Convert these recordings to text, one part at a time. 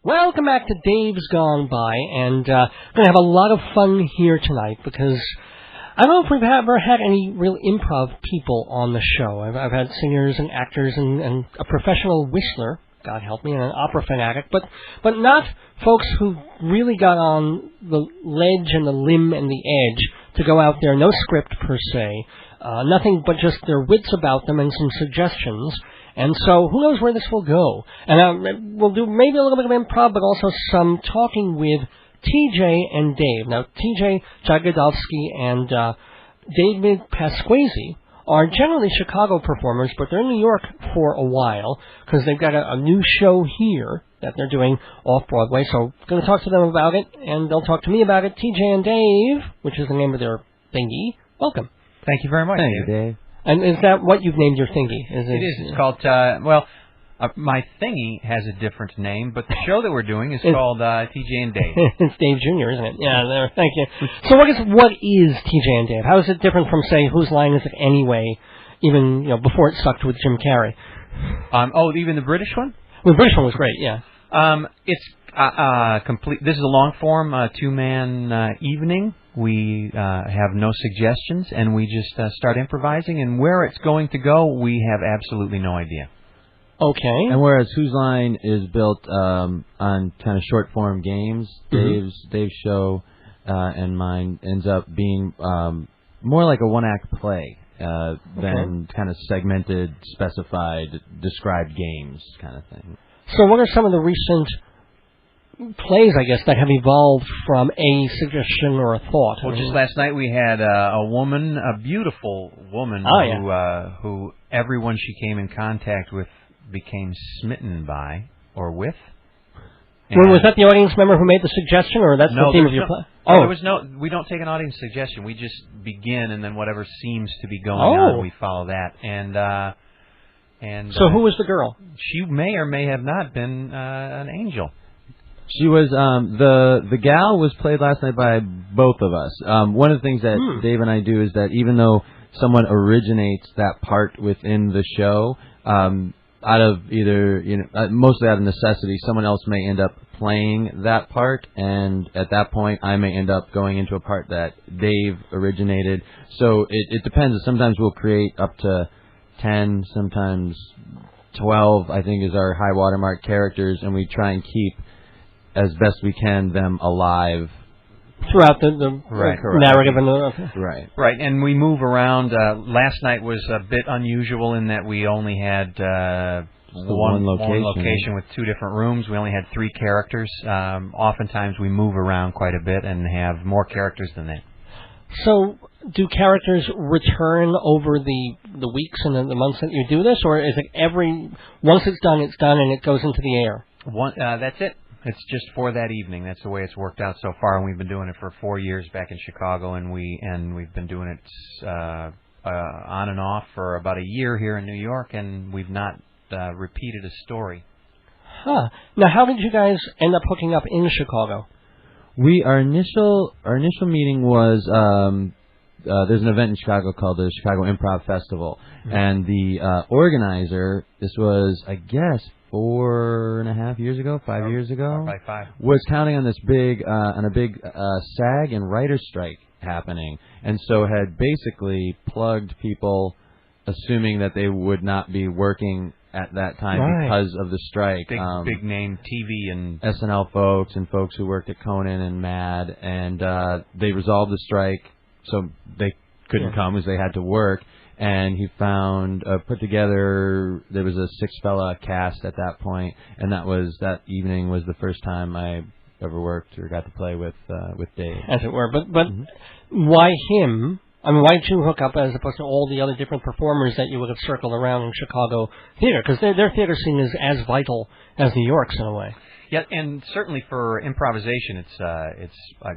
Welcome back to Dave's Gone By, and we're going to have a lot of fun here tonight because I don't know if we've ever had any real improv people on the show. I've had singers and actors and a professional whistler, God help me, and an opera fanatic, but not folks who really got on the ledge and the limb and the edge to go out there, no script per se, nothing but just their wits about them and some suggestions. And so, who knows where this will go? And we'll do maybe a little bit of improv, but also some talking with TJ and Dave. Now, TJ Jagodowski and Dave Pasquesi are generally Chicago performers, but they're in New York for a while because they've got a new show here that they're doing off-Broadway. So, I'm going to talk to them about it, and they'll talk to me about it. TJ and Dave, which is the name of their thingy. Welcome. Thank you very much, Dave. And is that what you've named your thingy? It is. It's called, my thingy has a different name, but the show that we're doing is called TJ and Dave. It's Dave Jr., isn't it? Yeah, there. Thank you. So what is TJ and Dave? How is it different from, say, Whose Line Is It Anyway, even before it sucked with Jim Carrey? Even the British one? Well, the British one was great, yeah. It's complete. This is a long-form, two-man evening. We have no suggestions, and we just start improvising, and where it's going to go, we have absolutely no idea. Okay. And whereas Whose Line is built on kind of short-form games, Dave's show and mine ends up being more like a one-act play than kind of segmented, specified, described games kind of thing. So what are some of the recent plays, I guess, that have evolved from a suggestion or a thought? Well, just last night we had a woman, a beautiful woman, who everyone she came in contact with became smitten by or with. Well, was that the audience member who made the suggestion, or that's the theme of your play? Oh, there was no. We don't take an audience suggestion. We just begin, and then whatever seems to be going on, we follow that. And so, who was the girl? She may or may have not been an angel. She was the gal was played last night by both of us. One of the things that Dave and I do is that even though someone originates that part within the show, out of either mostly out of necessity, someone else may end up playing that part, and at that point, I may end up going into a part that Dave originated. So it depends. Sometimes we'll create up to 10, sometimes 12. I think is our high watermark characters, and we try and keep as best we can them alive throughout the narrative and the right, and we move around. Last night was a bit unusual in that we only had one location with two different rooms. We only had 3 characters. Oftentimes we move around quite a bit and have more characters than that. So, do characters return over the weeks and the months that you do this, or is it once it's done and it goes into the air? That's it. It's just for that evening. That's the way it's worked out so far, and we've been doing it for 4 years back in Chicago, and we've been doing it on and off for about a year here in New York, and we've not repeated a story. Huh. Now, how did you guys end up hooking up in Chicago? Our initial meeting was there's an event in Chicago called the Chicago Improv Festival, and the organizer, this was, I guess, 4.5 years ago, 5 years ago, probably 5, was counting on this big SAG and writer's strike happening, and so had basically plugged people, assuming that they would not be working at that time because of the strike. Big name TV and SNL folks and folks who worked at Conan and Mad, and they resolved the strike, so they couldn't come as they had to work. And he found put together. There was a 6-fella cast at that point, and that evening was the first time I ever worked or got to play with Dave, as it were. But why him? I mean, why did you hook up as opposed to all the other different performers that you would have circled around in Chicago theater? Because their theater scene is as vital as New York's in a way. Yeah, and certainly for improvisation, it's a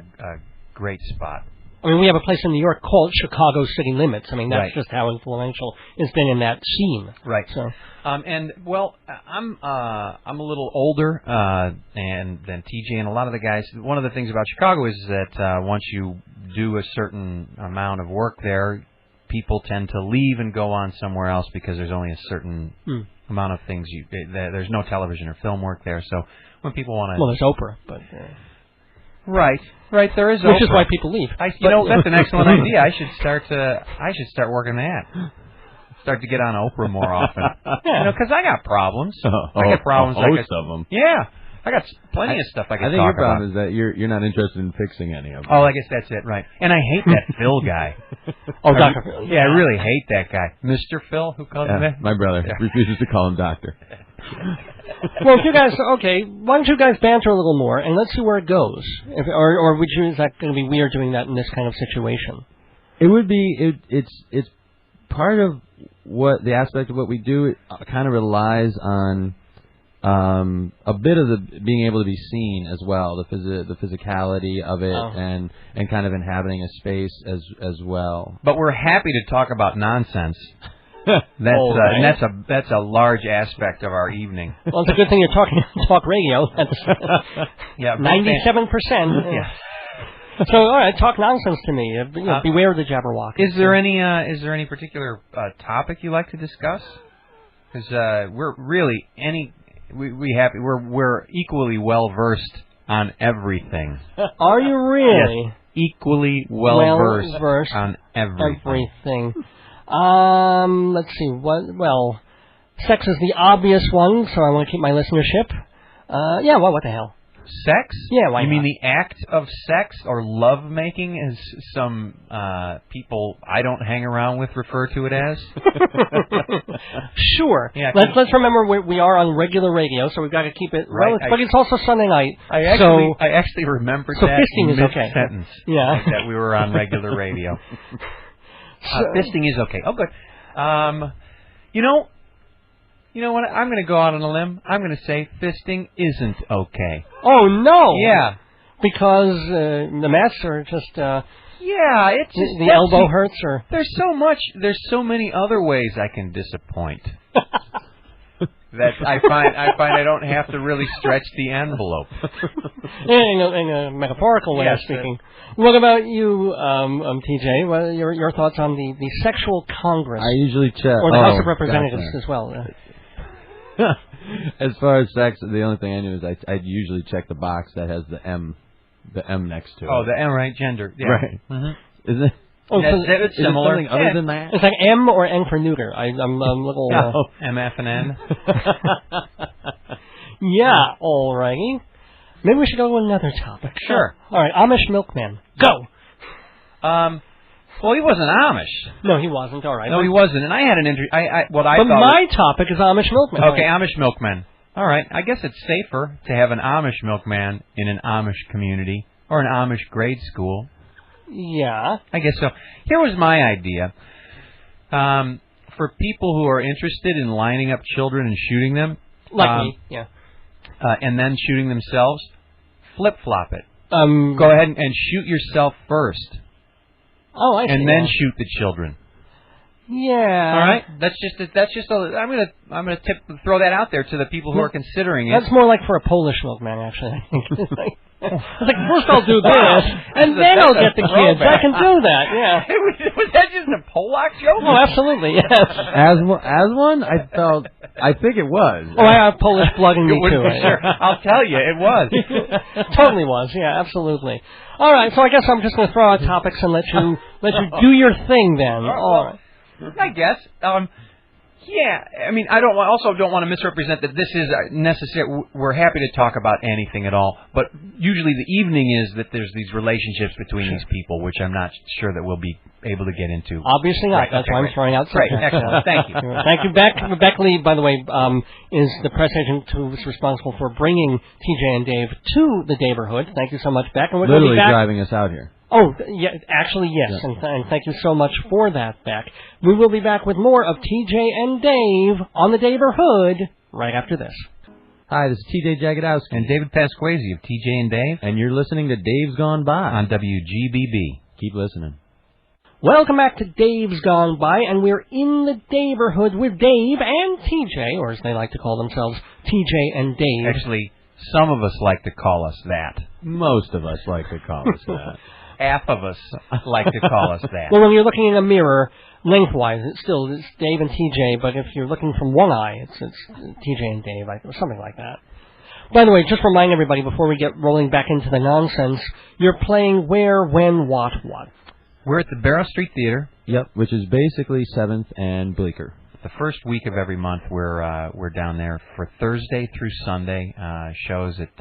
great spot. I mean, we have a place in New York called Chicago City Limits. I mean, that's just how influential it's been in that scene. Right. So, I'm a little older than TJ and a lot of the guys. One of the things about Chicago is that once you do a certain amount of work there, people tend to leave and go on somewhere else because there's only a certain amount of things. There's no television or film work there. So when people want to. Well, there's Oprah, but Right. There is. Which Oprah. is why people leave. That's an excellent idea. I should start working that. Start to get on Oprah more often. Yeah. Because I got problems. I got problems. Most of them. Yeah. I got plenty of stuff I can talk about. I think your problem is that you're not interested in fixing any of them. Oh, I guess that's it, right. And I hate that Phil guy. Dr. Phil. Yeah, I really hate that guy. Mr. Phil, who calls him that? My brother refuses to call him doctor. Well, if you guys, okay, why don't you guys banter a little more, and let's see where it goes. Or is that going to be weird doing that in this kind of situation? It would be, it's part of what, the aspect of what we do, it kind of relies on a bit of the being able to be seen as well, the physicality of it, and kind of inhabiting a space as well. But we're happy to talk about nonsense. That's a large aspect of our evening. Well, it's a good thing you're talking talk radio. That's 97%. Yeah. So, all right, talk nonsense to me. Beware the Jabberwock. Is there any particular topic you like to discuss? Because we're really we're equally well versed on everything. Are you really? Yes, equally well versed on everything. Let's see. Well, sex is the obvious one, so I want to keep my listenership. What the hell? Sex? Yeah, why You not? mean the act of sex or love making, as some people I don't hang around with refer to it as? Sure. Yeah, let's remember we are on regular radio, so we've got to keep it right. But it's also Sunday night. I actually remembered so that fisting is okay. mid-sentence. Yeah. That we were on regular radio. Fisting is okay. Oh, good. You know what? I'm going to go out on a limb. I'm going to say fisting isn't okay. Oh, no. Yeah. Because the mats are just... it's just... The elbow hurts, or... There's so many other ways I can disappoint. That I find I don't have to really stretch the envelope. In a metaphorical way of speaking. What about you, TJ? What are your thoughts on the sexual Congress? I usually check. Or the House of Representatives as well. As far as sex, the only thing I knew is I'd usually check the box that has the M next to it. Oh, the M, right? Gender. Yeah. Right. Mm-hmm. Is it? Oh, it's similar. Something other than that? It's like M or N for neuter. I'm a little... MF and N. Yeah, alrighty. Maybe we should go to another topic. Sure. All right, Amish milkman. Go! Well, he wasn't Amish. No, he wasn't. All right. No, he wasn't. And I had an interview. But my topic is Amish milkman. Okay, Amish milkman. All right. I guess it's safer to have an Amish milkman in an Amish community or an Amish grade school. Yeah. I guess so. Here was my idea. For people who are interested in lining up children and shooting them. Like me, yeah. And then shooting themselves, flip-flop it. Go ahead and shoot yourself first. Oh, I see. And then shoot the children. Yeah. All right. That's just. I'm gonna throw that out there to the people who are considering it. That's more like for a Polish milkman, actually. I think. It's like first I'll do this, and then I'll get the kids. I can do that. Yeah. Was that just a Polak joke? Oh, absolutely. Yes. As one, I think it was. Oh, I have Polish blood in me too. Sure. I'll tell you, it was. Totally was. Yeah, absolutely. All right. So I guess I'm just going to throw out topics and let you do your thing then. All right. I guess. Yeah, I mean, I don't want to misrepresent that this is necessary. We're happy to talk about anything at all, but usually the evening is that there's these relationships between these people, which I'm not sure that we'll be able to get into. Obviously not. Right, That's why I'm throwing out subjects. Great, excellent. Thank you. Thank you, Beck Lee, by the way, is the press agent who's responsible for bringing TJ and Dave to the neighborhood. Thank you so much, Beck. And we're literally back. driving us out here. Oh, yeah, actually, yes, yeah. And thank you so much for that, Beck. We will be back with more of TJ and Dave on the neighborhood right after this. Hi, this is TJ Jagodowski and David Pasquesi of TJ and Dave, and you're listening to Dave's Gone By on WGBB. Keep listening. Welcome back to Dave's Gone By, and we're in the neighborhood with Dave and TJ, or as they like to call themselves, TJ and Dave. Actually, some of us like to call us that. Most of us like to call us that. Half of us like to call us that. Well, when you're looking in a mirror, lengthwise, it's Dave and TJ, but if you're looking from one eye, it's TJ and Dave, or something like that. By the way, just remind everybody before we get rolling back into the nonsense, you're playing where, when, what? We're at the Barrow Street Theater. Yep, which is basically 7th and Bleecker. The first week of every month, we're down there for Thursday through Sunday. Shows at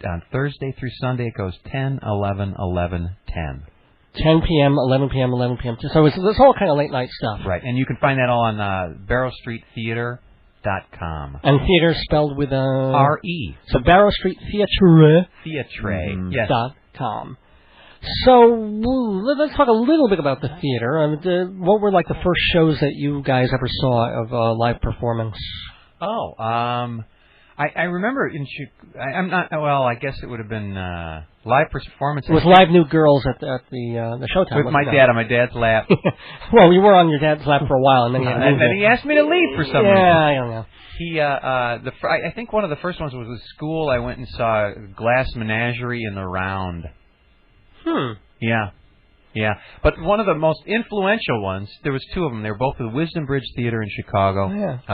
on Thursday through Sunday it goes 10, 11, 11, 10. 10 p.m., 11 p.m., 11 p.m. So it's all kind of late night stuff. Right, and you can find that all on barrowstreettheater.com. And theater spelled with a R-E. So Barrow Street Theatre. Yes. .com. So let's talk a little bit about the theater. What were like the first shows that you guys ever saw of live performance? Oh, I remember I'm not. Well, I guess it would have been live performance. It was Live New Girls at the Showtime. With my dad on my dad's lap. Well, you were on your dad's lap for a while, and then he asked me to leave for some reason. Yeah, I don't know. I think one of the first ones was with school. I went and saw Glass Menagerie in the Round. Yeah. But one of the most influential ones, there was two of them. They were both at the Wisdom Bridge Theater in Chicago,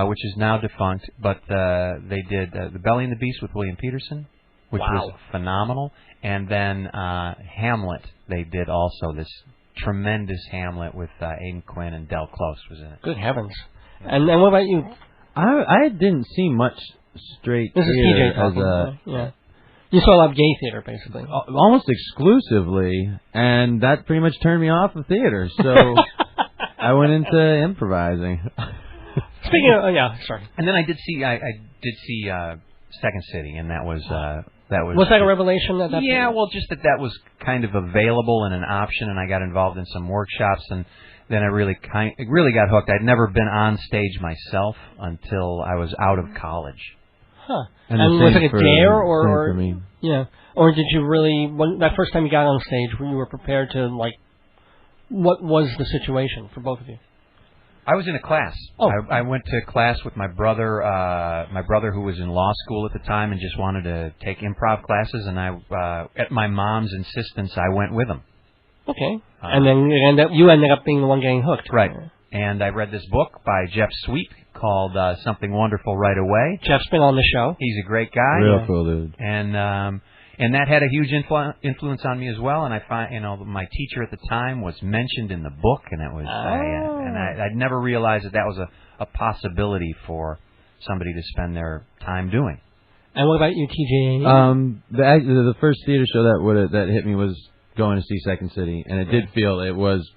which is now defunct. But they did The Belly and the Beast with William Peterson, which was phenomenal. And then Hamlet, they did also this tremendous Hamlet with Aidan Quinn and Del Close was in it. Good heavens. And what about you? I didn't see much straight this theater is TJ talking. You saw a lot of gay theater, basically. Almost exclusively, and that pretty much turned me off of theater, so I went into improvising. Speaking of, sorry. And then I did see Second City, and that was... Was that a revelation at that point? Yeah, well, just that was kind of available and an option, and I got involved in some workshops, and then I really got hooked. I'd never been on stage myself until I was out of college. Huh. And was it a dare, or for me. Yeah, or did you really, that first time you got on stage, you were prepared to, like, what was the situation for both of you? I was in a class. Oh. I went to class with my brother who was in law school at the time and just wanted to take improv classes, and at my mom's insistence, I went with him. Okay. And then you ended up being the one getting hooked. Right. And I read this book by Jeff Sweet called Something Wonderful Right Away. Jeff's been on the show. He's a great guy. Real cool dude. And that had a huge influence on me as well. And I find, my teacher at the time was mentioned in the book, and it was, I'd never realized that was a possibility for somebody to spend their time doing. And what about you, TJ? The first theater show that hit me was going to see Second City, and it did feel it was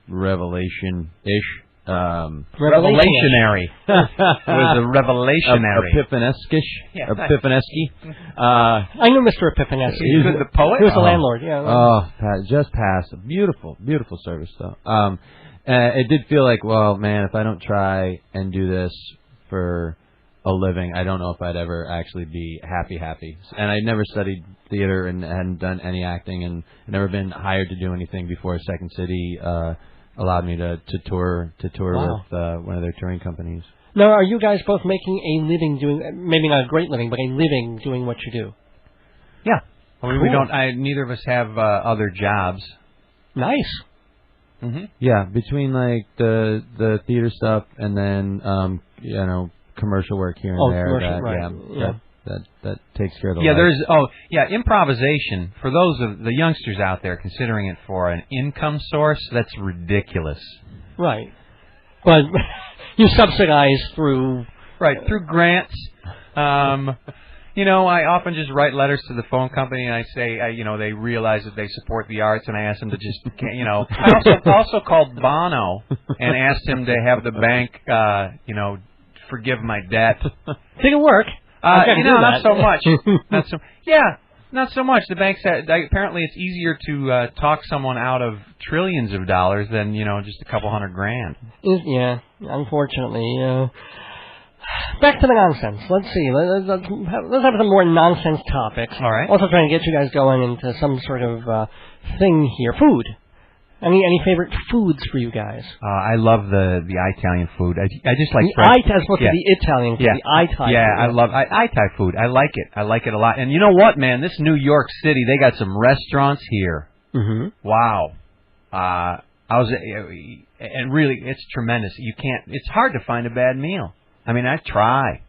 revelation-ish. Revelationary. It was a revelationary. Epiphanesque-ish. Yeah. Epiphanesque. I knew Mr. Epiphanesque. He was the poet? He was the landlord, yeah. Oh, just passed. Beautiful, beautiful service, though. It did feel like, well, man, if I don't try and do this for a living, I don't know if I'd ever actually be happy. And I'd never studied theater and hadn't done any acting and never been hired to do anything before Second City allowed me to tour with one of their touring companies. Now, are you guys both making a living doing, maybe not a great living, but a living doing what you do? Yeah. I mean, cool. Neither of us have other jobs. Nice. Mm-hmm. Yeah, between like the theater stuff and then commercial work here and there. That takes care of the life. Improvisation, for those of the youngsters out there considering it for an income source, that's ridiculous. Right. But you subsidize through... Right, through grants. I often just write letters to the phone company and I say, they realize that they support the arts, and I ask them to just, I also called Bono and asked him to have the bank, forgive my debt. Did it work? Not so much. Not so much. The bank said apparently it's easier to talk someone out of trillions of dollars than just a couple $100,000. Yeah, unfortunately. Back to the nonsense. Let's see. Let's have some more nonsense topics. All right. Also trying to get you guys going into some sort of thing here. Food. Any favorite foods for you guys? I love the Italian food. I just like as opposed to the Italian food. The Thai. Yeah, I love Thai food. I like it. I like it a lot. And you know what, man? This New York City, they got some restaurants here. Mm-hmm. Wow. And really, it's tremendous. It's hard to find a bad meal. I mean, I try.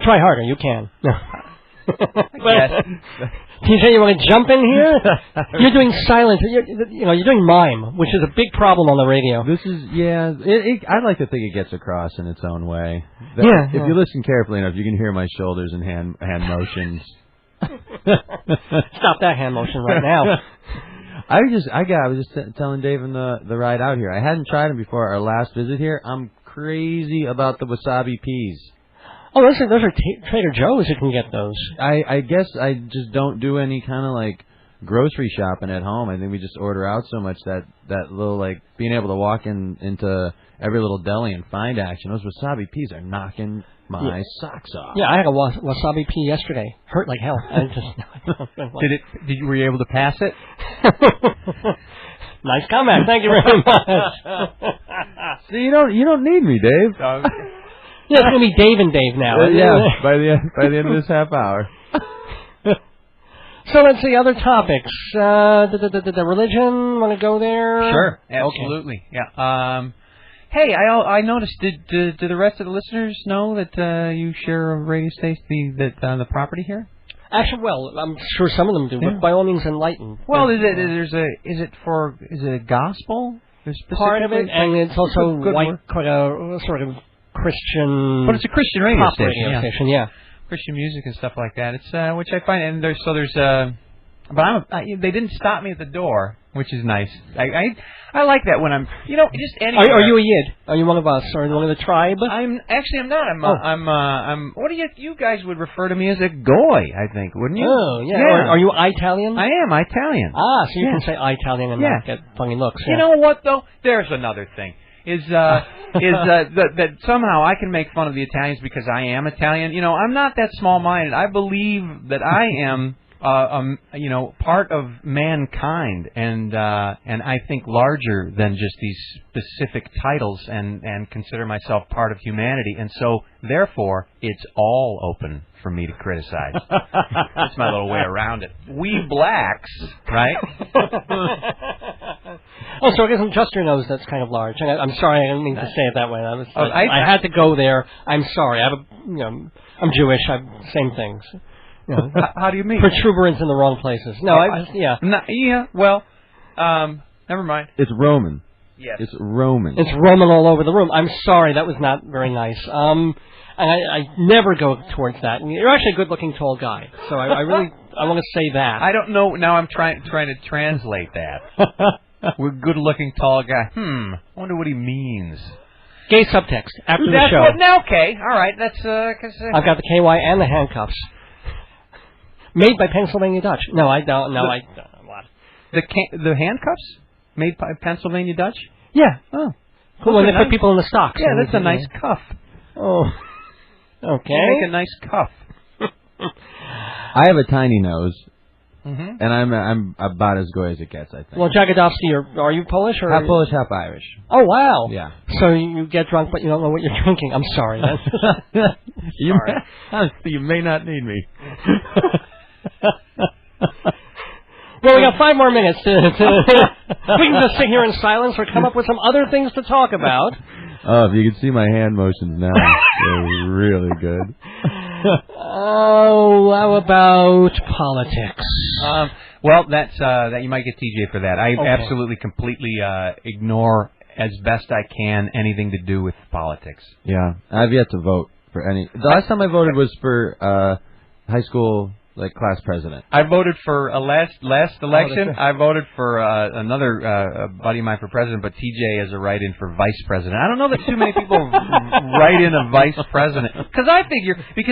Try harder. You can. Yes. TJ, you want to jump in here? You're doing silence. You're doing mime, which is a big problem on the radio. This is, yeah, I'd like to think it gets across in its own way. If you listen carefully enough, you can hear my shoulders and hand motions. Stop that hand motion right now. I was just telling Dave in the ride out here, I hadn't tried them before our last visit here. I'm crazy about the wasabi peas. Oh, those are Trader Joe's. You can get those. I guess I just don't do any kind of like grocery shopping at home. I think we just order out so much that little like being able to walk into every little deli and find action. Those wasabi peas are knocking my socks off. Yeah, I had a wasabi pea yesterday. Hurt like hell. Were you able to pass it? Nice comment. Thank you very much. See, you don't need me, Dave. Yeah, it's going to be Dave and Dave now. Yeah, by the end of this half hour. So let's see, other topics. The religion, want to go there? Sure, absolutely. Okay. Yeah. Hey, I noticed, do the rest of the listeners know that you share a radio station, the property here? Actually, well, I'm sure some of them do, but by all means enlighten. Well, is it a gospel? Part of it, and it's also quite a sort of Christian, but it's a Christian radio station, yeah. Christian music and stuff like that. It's which I find, and there's they didn't stop me at the door, which is nice. I like that when I'm just anywhere. Are you a Yid? Are you one of us? Are you one of the tribe? I'm not. I'm what do you guys would refer to me as a goy? I think, wouldn't you? Oh yeah. Are you Italian? I am Italian. Ah, so you can say Italian and not get funny looks. Yeah. You know what though? There's another thing. That somehow I can make fun of the Italians because I am Italian. I'm not that small-minded. I believe that I am, part of mankind, and I think larger than just these specific titles, and consider myself part of humanity. And so, therefore, it's all open for me to criticize. That's my little way around it. We blacks, right? Oh, so it isn't just your nose that's kind of large. I'm sorry, I didn't mean to say it that way. I had to go there. I'm sorry. I'm Jewish. Same things. How do you mean? Protuberance in the wrong places. No, Well, never mind. It's Roman. Yes. It's Roman. It's Roman all over the room. I'm sorry, that was not very nice. And I never go towards that. You're actually a good-looking tall guy, so I want to say that. I don't know. Now I'm trying to translate that. We're good-looking tall guy. I wonder what he means. Gay subtext after the show. Okay, all right. That's I've got the KY and the handcuffs. Made by Pennsylvania Dutch. No, I don't. No, I don't. What? The handcuffs made by Pennsylvania Dutch? Yeah. Oh, cool. When they put people in the stocks. Yeah, that's a nice cuff. Oh. Okay. You make a nice cuff. I have a tiny nose. Mm-hmm. And I'm about as goy as it gets, I think. Well, Jagodowski, are you Polish or half Polish, half Irish? Oh wow! Yeah. So you get drunk, but you don't know what you're drinking. I'm sorry. You may not need me. Well, we got 5 more minutes. We can just sit here in silence or come up with some other things to talk about. Oh, if you could see my hand motions now, they're really good. Oh, how about politics? Well, that's that you might get TJ for that. I absolutely, completely ignore as best I can anything to do with politics. Yeah, I've yet to vote for any. The last time I voted was for high school class president. I voted for last election. I voted for another buddy of mine for president, but TJ has a write-in for vice president. I don't know that too many people write in a vice president because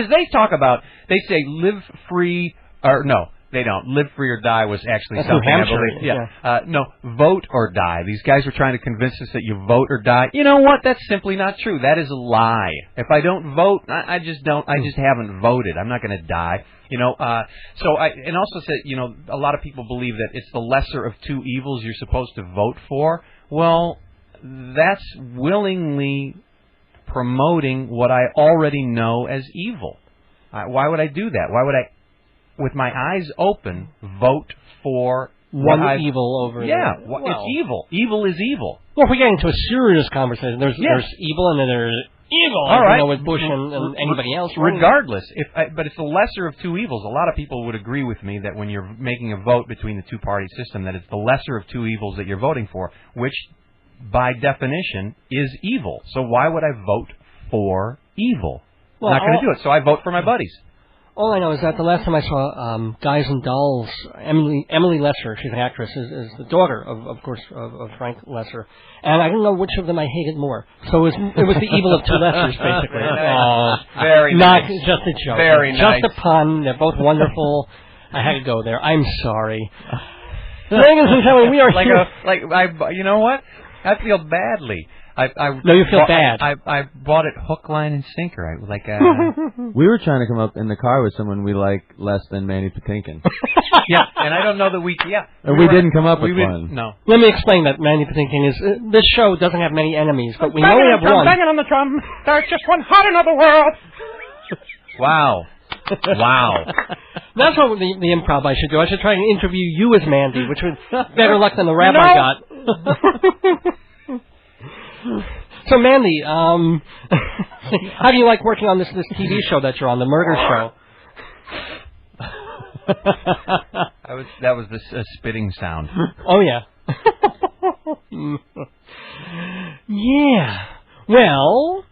they talk about, they say live free or no. They don't. Live free or die was actually something I believe. Yeah. No, vote or die. These guys were trying to convince us that you vote or die. You know what? That's simply not true. That is a lie. If I don't vote, I just don't. I just haven't voted. I'm not going to die. So and also said, a lot of people believe that it's the lesser of two evils you're supposed to vote for. Well, that's willingly promoting what I already know as evil. Why would I do that? Why would I, with my eyes open, vote for one evil over it's evil. Evil is evil. Well, if we get into a serious conversation, there's evil and then there's evil. All right. With Bush and anybody else. Regardless, but it's the lesser of two evils. A lot of people would agree with me that when you're making a vote between the two-party system, that it's the lesser of two evils that you're voting for, which, by definition, is evil. So why would I vote for evil? I'm not going to do it, so I vote for my buddies. All I know is that the last time I saw Guys and Dolls, Emily Lesser, she's an actress, is the daughter of course, of Frank Lesser, and I didn't know which of them I hated more. So it was the evil of two Lessers, basically. Very not nice. Just a joke. Very nice. Just a pun. They're both wonderful. I had to go there. I'm sorry. Ladies and gentlemen, we are here. You know what? I feel badly. No, you feel bad. I bought it hook, line, and sinker. We were trying to come up in the car with someone we like less than Manny Patinkin. Yeah, and I don't know that we... Yeah. And we didn't come up with one. No. Let me explain that Manny Patinkin is... this show doesn't have many enemies, but we know we have one. Banging on the drum. There's just one hot in the world. Wow. Wow. That's what the improv I should do. I should try and interview you as Mandy, which was better luck than the rap I got. So, Mandy, how do you like working on this TV show that you're on, the murder show? That was the spitting sound. Oh, yeah. Yeah. Well...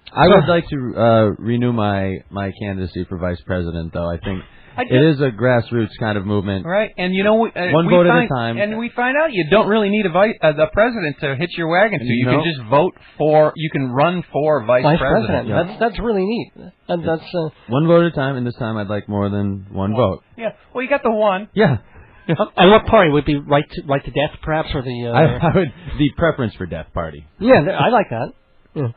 I would like to renew my candidacy for vice president, though. I think it is a grassroots kind of movement. Right, and one vote at a time. And we find out you don't really need the president to hitch your wagon to. You can just vote for, you can run for vice president. Yeah. That's really neat. That's one vote at a time, and this time I'd like more than one vote. Yeah, well, you got the one. Yeah. And what party would be right to death, perhaps, or the... I would the preference for death party. Yeah, I like that. Yeah.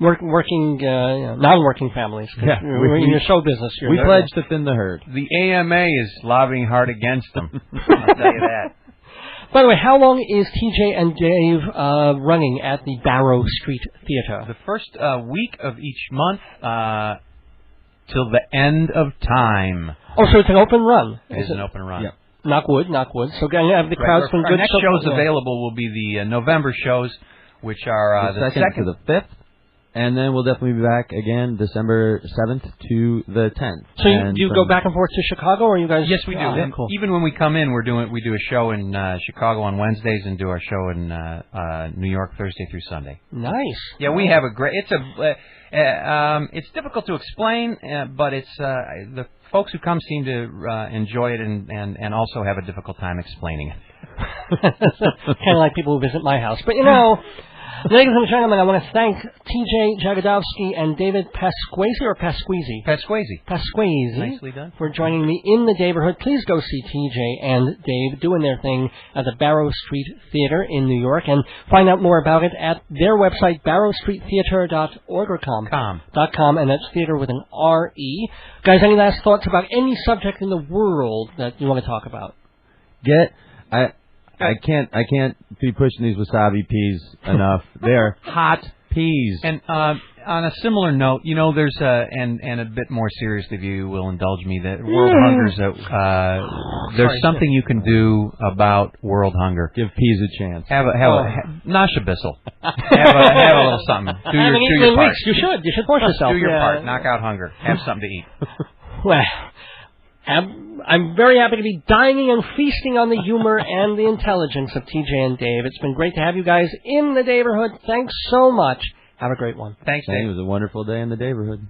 Working, non-working families. Yeah, we're in your show business. We pledge to thin the herd. The AMA is lobbying hard against them. I'll tell you that. By the way, how long is TJ and Dave running at the Barrow Street Theater? The first week of each month till the end of time. Oh, so it's an open run. It's an open run. Yep. Knock wood. So have the crowd's been good. Our next shows available will be the November shows, which are the second to the 5th. And then we'll definitely be back again December 7th to the 10th. So do you go back and forth to Chicago, or you guys? Yes, we do. Oh, cool. Even when we come in, we do a show in Chicago on Wednesdays and do our show in New York Thursday through Sunday. Nice. Yeah, we have a great. It's difficult to explain, but it's the folks who come seem to enjoy it and also have a difficult time explaining it. Kind of like people who visit my house, but ladies and gentlemen, I want to thank TJ Jagodowski and David Pasquesi or Pasquesi? Pasquesi. Nicely done. For joining me in the neighborhood. Please go see TJ and Dave doing their thing at the Barrow Street Theater in New York and find out more about it at their website, barrowstreettheater.org or .com, and that's theater with an R-E. Guys, any last thoughts about any subject in the world that you want to talk about? I can't be pushing these wasabi peas enough. They're hot peas. And on a similar note, there's and a bit more seriously, if you will indulge me, that world hunger's there's something you can do about world hunger. Give peas a chance. Have a Nasha Bissell. Have a little something. Do your part. You should force yourself. Do your part. Knock out hunger. Have something to eat. Well, I'm very happy to be dining and feasting on the humor and the intelligence of TJ and Dave. It's been great to have you guys in the neighborhood. Thanks so much. Have a great one. Thanks, Dave. It was a wonderful day in the neighborhood.